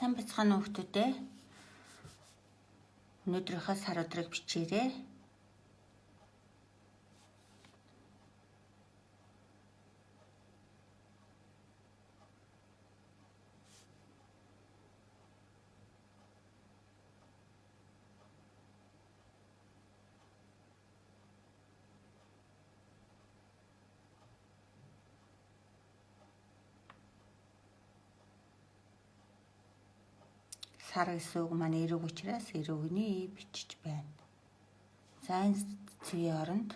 Сайн бацхан хүүхдүүдээ өнөөдрийнхөө сар өдрийг бичээрэй. Сар гэсэн үг маань эрэг учраас эрэгний бичиж байна. За энэ цэгийн оронд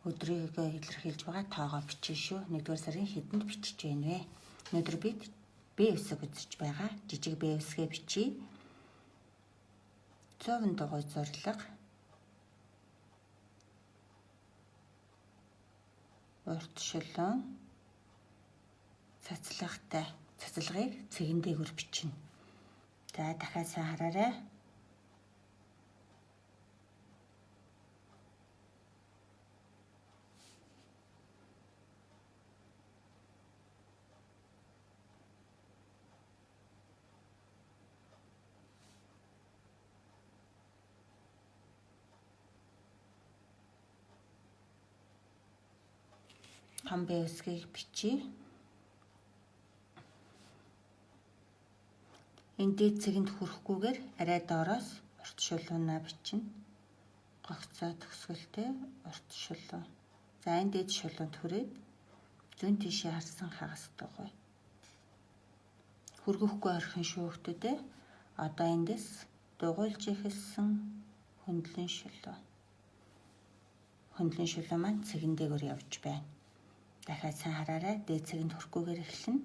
өдрийг илэрхийлж байгаа тоогоо бичнэ шүү. 1-р сарын хэдэнд бичиж байна вэ? Өнөөдөр бид Б үсэг үзэж байгаа. Жижиг Б үсгээ бичиж 100 дугуй зорилго урьдчилан цацлагыг цэгэн дээгүүр бичнэ. За дахиад сайн хараарай. Том Б үсгийг бичиж энэ дээд цэгэнд хүрэхгүйгээр арай доороос урьдчилуунаа бичнэ. Гогцоо төгсгөлтэй урьдчилуун. За энэ дээд шулуунд хүрээд зүүн тишээ харсан хагас дугуй. Хүргэхгүй орхин шүүхтүүдээ одоо эндээс дугуйлж ихэлсэн хөндлөн шулуу. Хөндлөн шулуу маань цэгэн дээгүүр явж байна. Дахиад сайн хараарай. Дээд цэгэнд хүрэхгүйгээр эхэлнэ.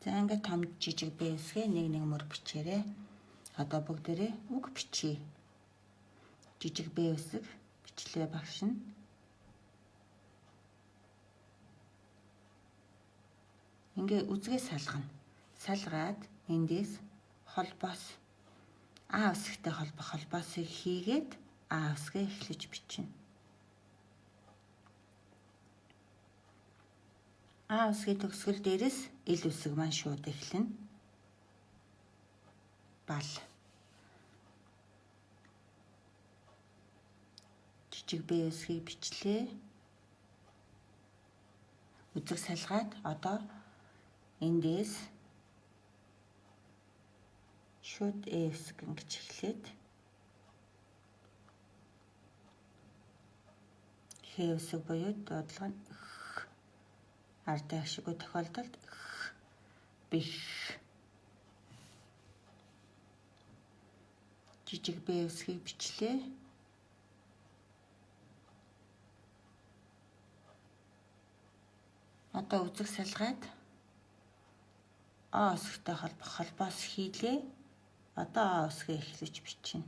За ингээд том жижиг Б үсгээ нэг мөр бичээрэй. Одоо бүгдээрээ үг бичье. Жижиг Б үсэг бичлээ багшина. Ингээ үзгээ салгана. Салгаад эндээс холбоос А үсэгтэй холбоосыг хийгээд А үсгээ эхлэж бичнэ. А үсгийн төгсгөл дээрээс ил үсэг маань шууд эхлэнэ. Бал. Жижиг Б үсгийг бичлээ. Үзэг салгаад одоо эндээс шууд Э үсэг ингэж эхлээд Х үсэг буюу дуудлага нь артай ашиггүй тохиолдолд бих. Жижиг Б үсгийг бичлээ. Одоо үзэг салгаад А үсэгтэй холбоос хийлээ. Одоо А үсгээ эхлэж бичнэ.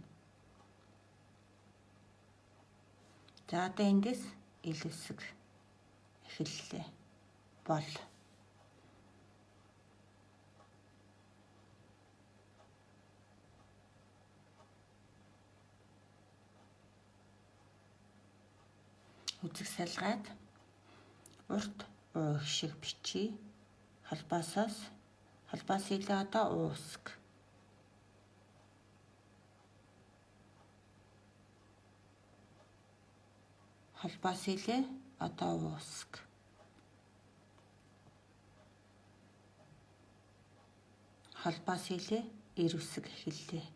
За одоо эндээс ил үсэг эхэллээ. Бол. Үзэг салгаад урт уу шиг бичиж холбоос хийлээ одоо уу үсэг. Холбоос хийлээ одоо уу үсэг. Холбоос хийлээ эр үсэг эхэллээ.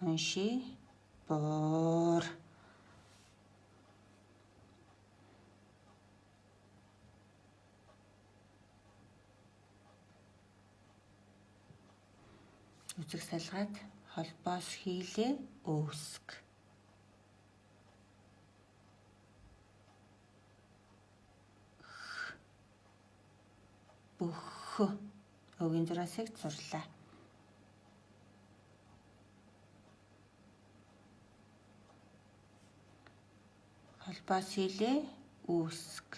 Унши буур. Үзэг салгаад холбоос хийлээ өөсг. Бүх өгийн зураасыг зурлаа. холбоос хийлээ үүсэг.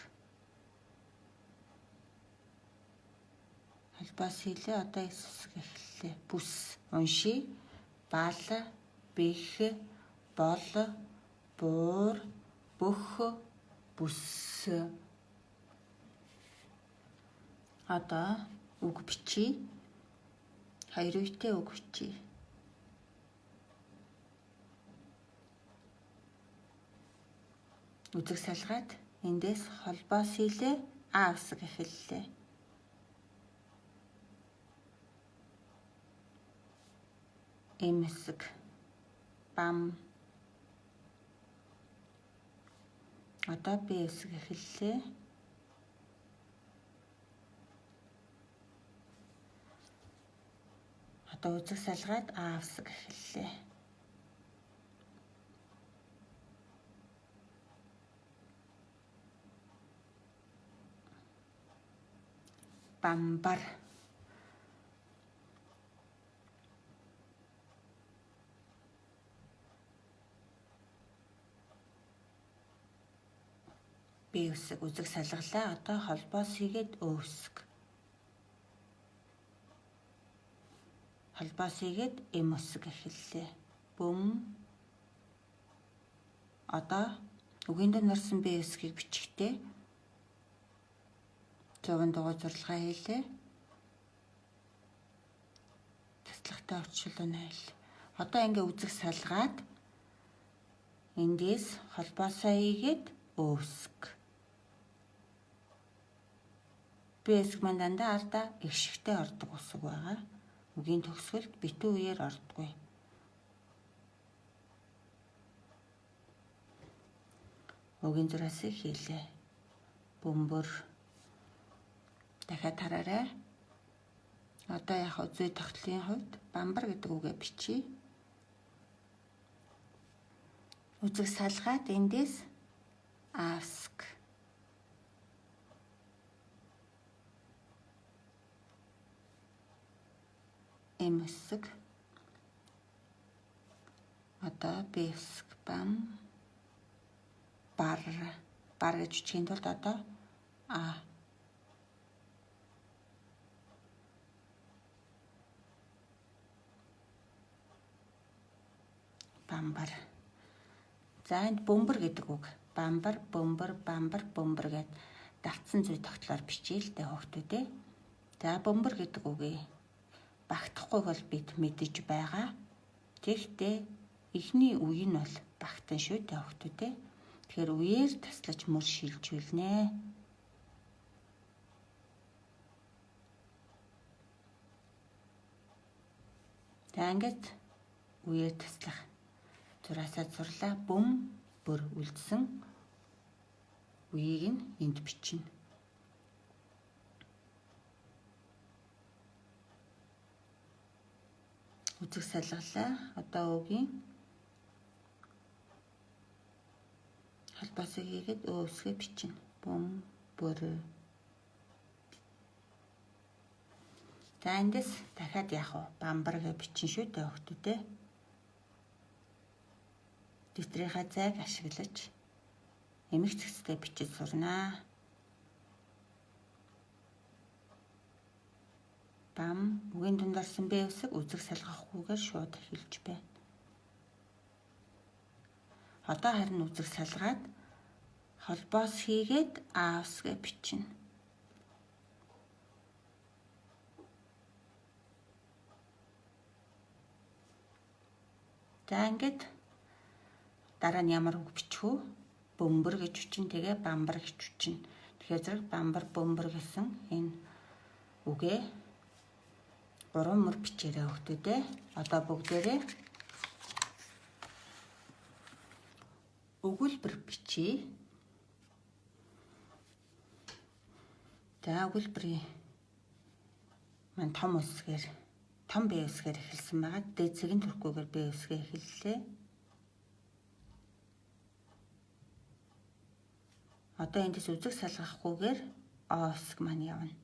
Холбоос хийлээ одоо эсвэг эхэллээ. Бүс уншия. Бал бэх бол буур бөх бүс. Одоо үг бичиж. Хоёр үетэй үг бичиж. Үзэг салгаад эндээс холбоос хийлээ А үсэг эхэллээ. Эм үсэг бам. Одоо Б үсэг эхэллээ. Одоо үзэг салгаад А үсэг эхэллээ. Бамбар. Б үсэг үзэг салгалаа. Одоо холбоос хийгээд Ö үсэг. Холбоос хийгээд М үсэг эхэллээ. Бүм. Одоо үгийн дунд орсон Б үсгийг бичихтэй. 100 дугаар зурлагаа хийлээ. Таслагтай орчуулгын айл. Одоо ингээ үзэг салгаад эндээс холбоосоо хийгээд Ö үсэг. Б үсэг маань дандаа ардаа их шигтэй ордог үсэг байгаа. Үгийн төгсгөлд битүү үеэр ордоггүй. Үгийн зураасыг хийлээ. Бөмбөр. Дахиад хараарай. Одоо яг зүй тогтлын хувьд бамбар гэдэг үгээ бичиж. Үзэг салгаад эндээс А үсэг. М үсэг. Одоо Б үсэг бам. Бар. Бар гэж бичихийн тулд одоо А. Бамбар. За энд бөмбөр гэдэг үг. Бамбар, бөмбөр, бамбар, бөмбөр гэд давтсан зүй тогтлоор бичээлтэй хүүхдүүдээ. За бөмбөр гэдэг үгийг багтахгүйг бол бид мэдэж байгаа. Тэгэхдээ эхний үе нь бол багтан шүү дээ хүүхдүүдээ. Тэгэхээр үеэр таслаж мөр шилжүүлнэ. За ингээд үеэр таслах зураасаа зурлаа. Бүм бүр үлдсэн үеийг нь энд бичнэ. Үзэг салгалаа. Одоо үгийн холбоосыг хийгээд Ö үсгээ бичнэ. Бүм бүр. За эндээс дахиад яах вэ? Бамбар гэж бичнэ шүү дээ хүүхдүүдээ. Дэвтрийнхаа зайг ашиглаж эмх цэгцтэй бичиж сурнаа. Бам үгийн дунд орсон Б үсэг үзэг салгахгүйгээр шууд эхэлж байна. Одоо харин үзэг салгаад холбоос хийгээд А үсгээ бичнэ. За ингээд дараа нь ямар үг бичих вэ? Бөмбөр гэж бичнэ, тэгээ бамбар гэж бичнэ. Тэгэхээр зэрэг бамбар, бөмбөр гэсэн энэ үгээ 3 мөр бичээрэй хүүхдүүдээ. Одоо бүгдээрээ өгүүлбэр бичье. За өгүүлбэрийн маань том үсгээр том Б үсгээр эхэлсэн байгаа. Дээд цэгийн төрхгүйгээр Б үсгээ эхэллээ. Одоо эндээс үзэг салгахгүйгээр О үсэг маань явна.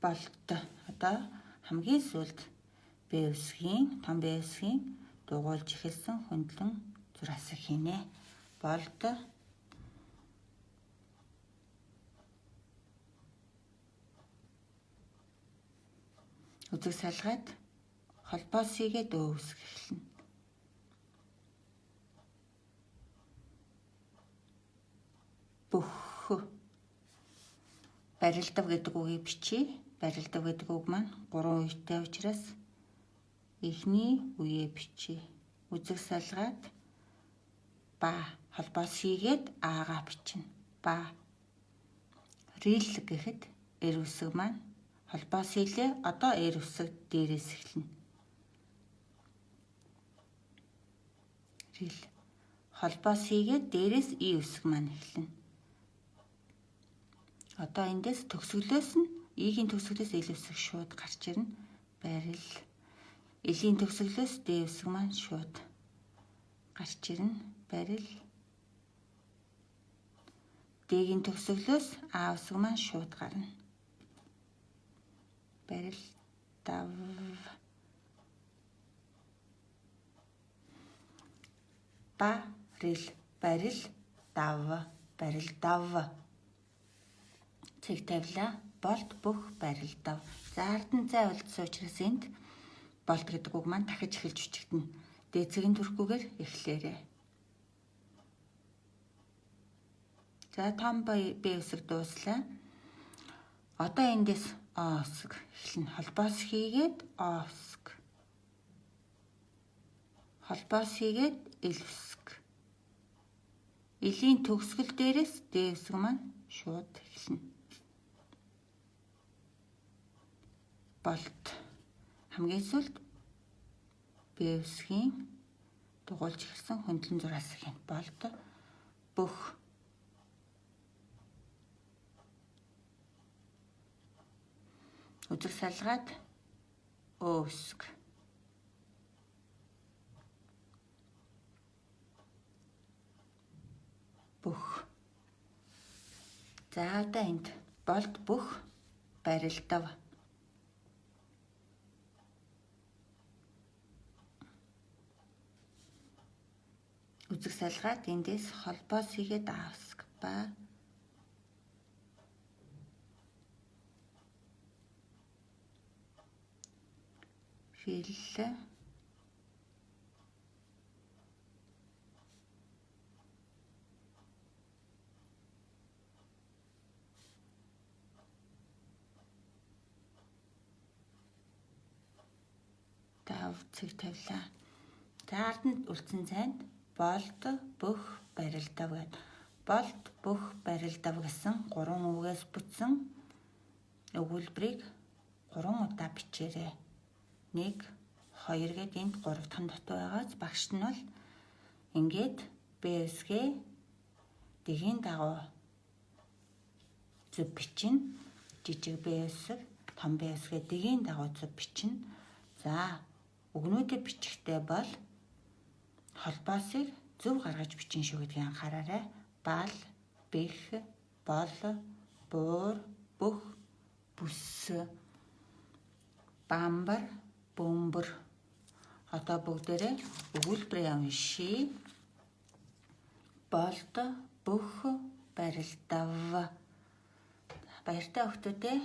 болт одоо хамгийн сүүлд Б үсгийн том Б үсгийн дугуйлж эхэлсэн хөндлөн зураасыг хийнэ. Болт үзэг салгаад холбоос хийгээд Ö үсэг эхэлнэ. Бүх барилдав гэдэг үгийг бичиж. Барилдав гэдэг үг маань 3 үетэй учраас эхний үеэ бичиж. Үзэг салгаад ба холбоос хийгээд аагаа бичнэ. Ба рил гэхэд эр үсэг маань холбоос хийлээ. Одоо эр үсэг дээрээс эхэлнэ. Рил холбоос хийгээд дээрээс И үсэг маань эхэлнэ. Одоо эндээс төгсгөлөөс нь Игийн төгсгөлөөс Л үсэг шууд гарч ирнэ. Барил. Элийн төгсгөлөөс Д үсэг маань шууд гарч ирнэ. Барил. Д-гийн төгсгөлөөс А үсэг маань шууд гарна. Барил. Дав. Барил. Барил. Дав. Барил. Дав. Цэг тавилаа. Болт бүх барил дав. За ардан зай болдсон учраас энд болт гэдэг үг маань дахиж эхэлж бичигдэнэ. Дээцгийн төрхгүйгээр эхлээрээ. За том Б үсэг дууслаа. Одоо эндээс О үсэг эхэлнэ. Холбоос хийгээд О үсэг. Холбоос хийгээд Л үсэг. Элийн төгсгөл дээрээс Д үсэг маань шууд эхэлнэ. Болт хамгийн сүүлд Б үсгийн дугуйлж эхэлсэн хөндлөн зураасыг хийнэ. Болт бүх үзэг салгаад Ö үсэг. Бүх. За одоо энд болт бүх барилдав. Үзэг салгаад эндээс холбоос хийгээд А үсэг. Ба рил. Дав цэг тавилаа. За арданд үлдсэн цайнд болт бүх барилдав гэд. Болт бүх барилдав гэсэн 3 үгээс бүтсэн өгүүлбэрийг 3 удаа бичээрэй. 1 2 гэд энд 3 дахь дотоо байгааз багш нь бол ингээд Б үсгээ дэгийн дагуу зөв бичнэ. Жижиг Б үсэг, том Б үсгээ дэгийн дагуу зөв бичнэ. За үгнүүдэд бичихтэй бол холбоосыг зөв гаргаж бичин шүү гэдгийг анхаараарай. Бал, бэх, бол, буур, бүх, бүс, бамбар, бөмбөр. Одоо бүгдээрээ өгүүлбэрээ уншия. Болт бүх барилдав. Баяртай хүүхдүүдээ.